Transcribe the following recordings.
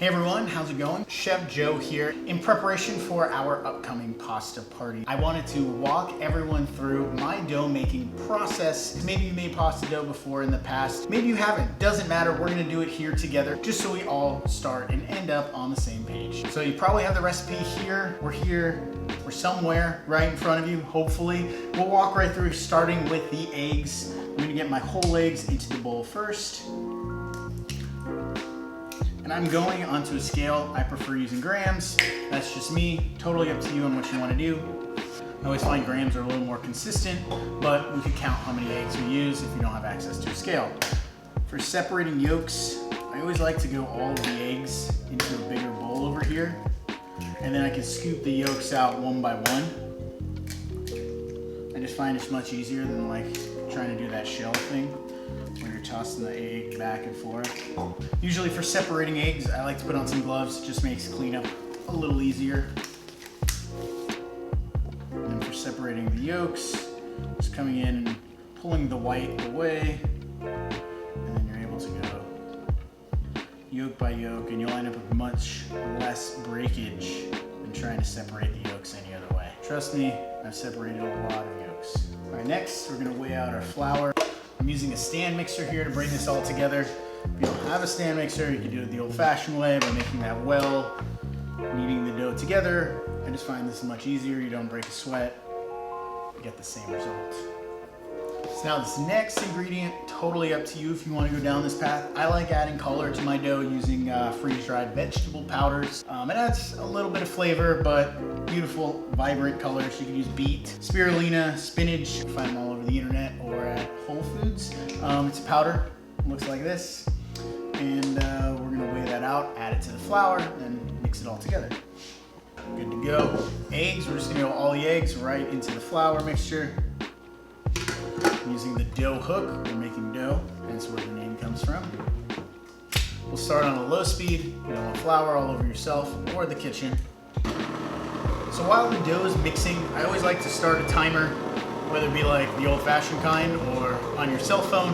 Hey everyone, how's it going? Chef Joe here. In preparation for our upcoming pasta party, I wanted to walk everyone through my dough making process. Maybe you made pasta dough before in the past. Maybe you haven't. Doesn't matter. We're gonna do it here together just so we all start and end up on the same page. So you probably have the recipe here. We're somewhere right in front of you, hopefully. We'll walk right through starting with the eggs. I'm gonna get my whole eggs into the bowl first. And I'm going onto a scale. I prefer using grams. That's just me. Totally up to you on what you want to do. I always find grams are a little more consistent, but we could count how many eggs we use if you don't have access to a scale. For separating yolks, I always like to go all of the eggs into a bigger bowl over here. And then I can scoop the yolks out one by one. I just find it's much easier than like trying to do that shell thing where you're tossing the egg back and forth. Usually for separating eggs, I like to put on some gloves. It just makes cleanup a little easier. And then for separating the yolks, just coming in and pulling the white away. And then you're able to go yolk by yolk, and you'll end up with much less breakage than trying to separate the yolks any other way. Trust me, I've separated a lot of yolks. All right, next we're gonna weigh out our flour. I'm using a stand mixer here to bring this all together. If you don't have a stand mixer, you can do it the old-fashioned way by making that well, kneading the dough together. I just find this much easier. You don't break a sweat, you get the same result. So now this next ingredient, totally up to you if you want to go down this path. I like adding color to my dough using freeze-dried vegetable powders. It adds a little bit of flavor, but beautiful, vibrant colors. You can use beet, spirulina, spinach. You can find them all over the internet or at Whole Foods. It's a powder, it looks like this. And we're gonna weigh that out, add it to the flour, and mix it all together. Good to go. Eggs, we're just gonna go all the eggs right into the flour mixture. Using the dough hook, we're making dough. That's where the name comes from. We'll start on a low speed. You don't want flour all over yourself or the kitchen. So while the dough is mixing, I always like to start a timer, whether it be like the old-fashioned kind or on your cell phone.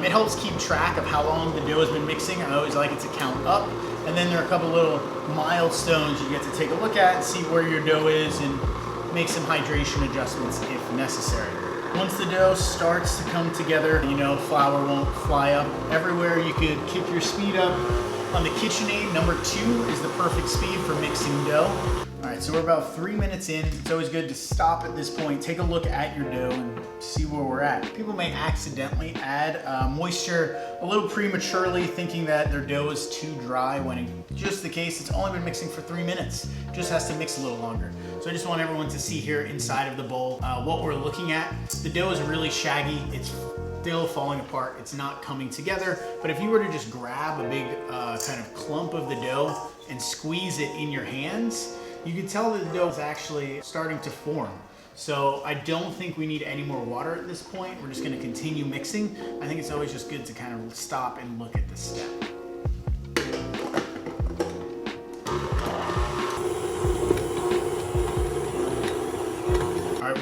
It helps keep track of how long the dough has been mixing. I always like it to count up. And then there are a couple little milestones you get to take a look at and see where your dough is and make some hydration adjustments if necessary. Once the dough starts to come together, you know, flour won't fly up everywhere. You could kick your speed up. On the KitchenAid, number 2 is the perfect speed for mixing dough. All right, so we're about 3 minutes in. It's always good to stop at this point, take a look at your dough and see where we're at. People may accidentally add moisture a little prematurely, thinking that their dough is too dry, when in just the case, it's only been mixing for 3 minutes. It just has to mix a little longer. So I just want everyone to see here inside of the bowl what we're looking at. The dough is really shaggy. It's still falling apart. It's not coming together. But if you were to just grab a big kind of clump of the dough and squeeze it in your hands, you can tell that the dough is actually starting to form. So I don't think we need any more water at this point. We're just gonna continue mixing. I think it's always just good to kind of stop and look at this step.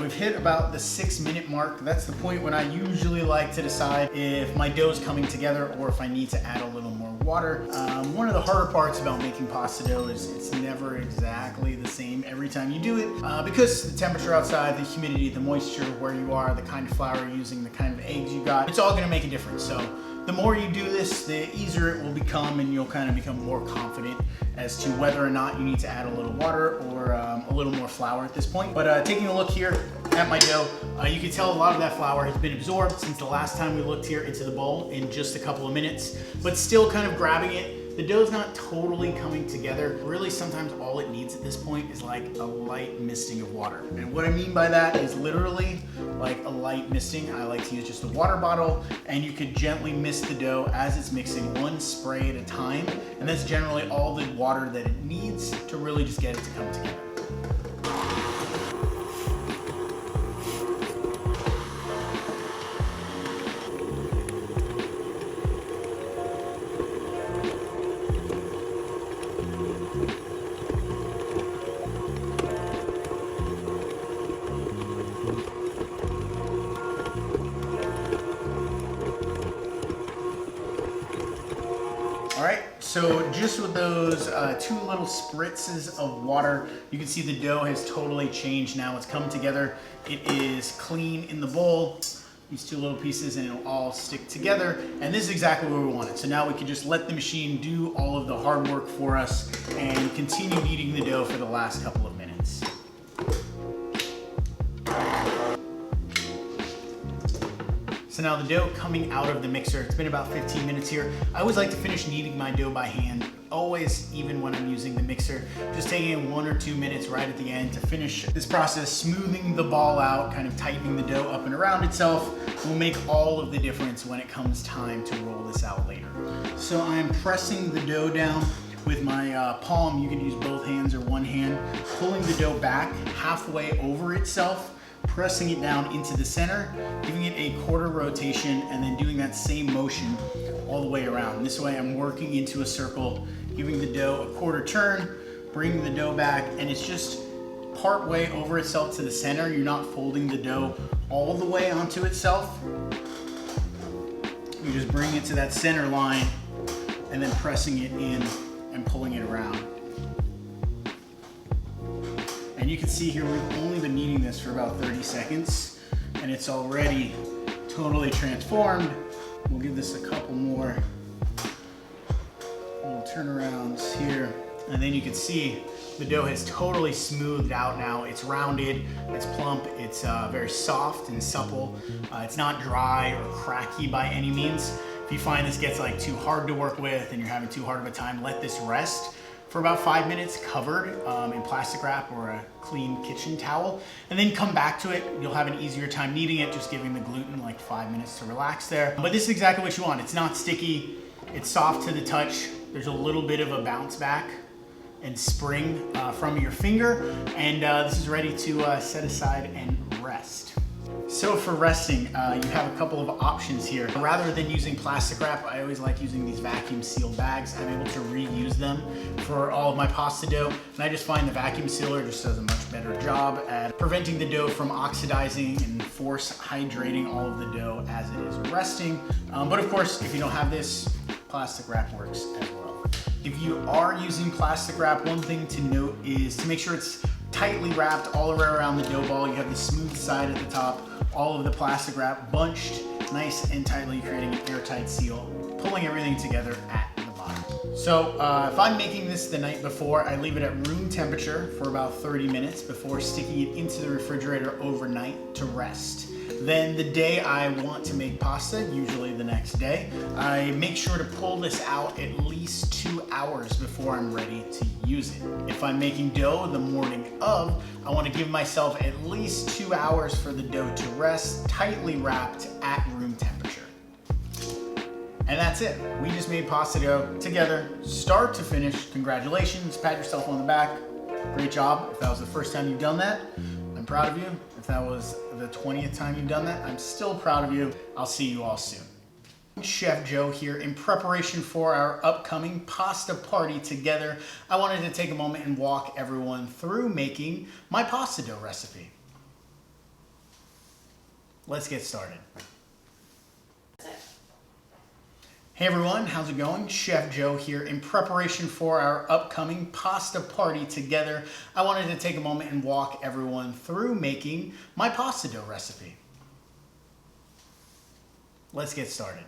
We've hit about the 6-minute mark. That's the point when I usually like to decide if my dough is coming together or if I need to add a little more water. One of the harder parts about making pasta dough is it's never exactly the same every time you do it because the temperature outside, the humidity, the moisture, where you are, the kind of flour you're using, the kind of eggs you got, it's all gonna make a difference. So the more you do this, the easier it will become, and you'll kind of become more confident as to whether or not you need to add a little water or a little more flour at this point. But taking a look here at my dough, you can tell a lot of that flour has been absorbed since the last time we looked here into the bowl in just a couple of minutes, but still kind of grabbing it. The dough's not totally coming together. Really, sometimes all it needs at this point is like a light misting of water. And what I mean by that is literally like a light misting. I like to use just a water bottle, and you could gently mist the dough as it's mixing, one spray at a time. And that's generally all the water that it needs to really just get it to come together. So just with those 2 little spritzes of water, you can see the dough has totally changed now. It's come together. It is clean in the bowl. These 2 little pieces, and it'll all stick together. And this is exactly where we want it. So now we can just let the machine do all of the hard work for us and continue kneading the dough for the last couple of minutes. So now the dough coming out of the mixer, it's been about 15 minutes here. I always like to finish kneading my dough by hand, always, even when I'm using the mixer, just taking 1 or 2 minutes right at the end to finish this process, smoothing the ball out, kind of tightening the dough up and around itself will make all of the difference when it comes time to roll this out later. So I'm pressing the dough down with my palm. You can use both hands or one hand, pulling the dough back halfway over itself, pressing it down into the center, giving it a quarter rotation, and then doing that same motion all the way around. This way I'm working into a circle, giving the dough a quarter turn, bringing the dough back, and it's just part way over itself to the center. You're not folding the dough all the way onto itself. You just bring it to that center line and then pressing it in and pulling it around. And you can see here we've only been kneading this for about 30 seconds and it's already totally transformed. We'll give this a couple more little turnarounds here. And then you can see the dough has totally smoothed out now. It's rounded, it's plump, it's very soft and supple. It's not dry or cracky by any means. If you find this gets like too hard to work with and you're having too hard of a time, let this rest for about 5 minutes covered in plastic wrap or a clean kitchen towel, and then come back to it. You'll have an easier time kneading it, just giving the gluten like 5 minutes to relax there. But this is exactly what you want. It's not sticky, it's soft to the touch. There's a little bit of a bounce back and spring from your finger, and this is ready to set aside and rest. So for resting, you have a couple of options here. Rather than using plastic wrap, I always like using these vacuum sealed bags. I'm able to reuse them for all of my pasta dough, and I just find the vacuum sealer just does a much better job at preventing the dough from oxidizing and force hydrating all of the dough as it is resting. But of course, if you don't have this, plastic wrap works as well. If you are using plastic wrap, one thing to note is to make sure it's tightly wrapped all around the dough ball. You have the smooth side at the top, all of the plastic wrap bunched nice and tightly, creating an airtight seal, pulling everything together at the bottom. So if I'm making this the night before, I leave it at room temperature for about 30 minutes before sticking it into the refrigerator overnight to rest. Then the day I want to make pasta, usually the next day, I make sure to pull this out at least 2 hours before I'm ready to use it. If I'm making dough the morning of, I want to give myself at least 2 hours for the dough to rest, tightly wrapped at room temperature. And that's it. We just made pasta dough together, start to finish. Congratulations, pat yourself on the back. Great job. If that was the first time you've done that, I'm proud of you. If that was the 20th time you've done that, I'm still proud of you. I'll see you all soon. Chef Joe here. In preparation for our upcoming pasta party together, I wanted to take a moment and walk everyone through making my pasta dough recipe. Let's get started. Hey everyone, how's it going? Chef Joe here. In preparation for our upcoming pasta party together, I wanted to take a moment and walk everyone through making my pasta dough recipe. Let's get started.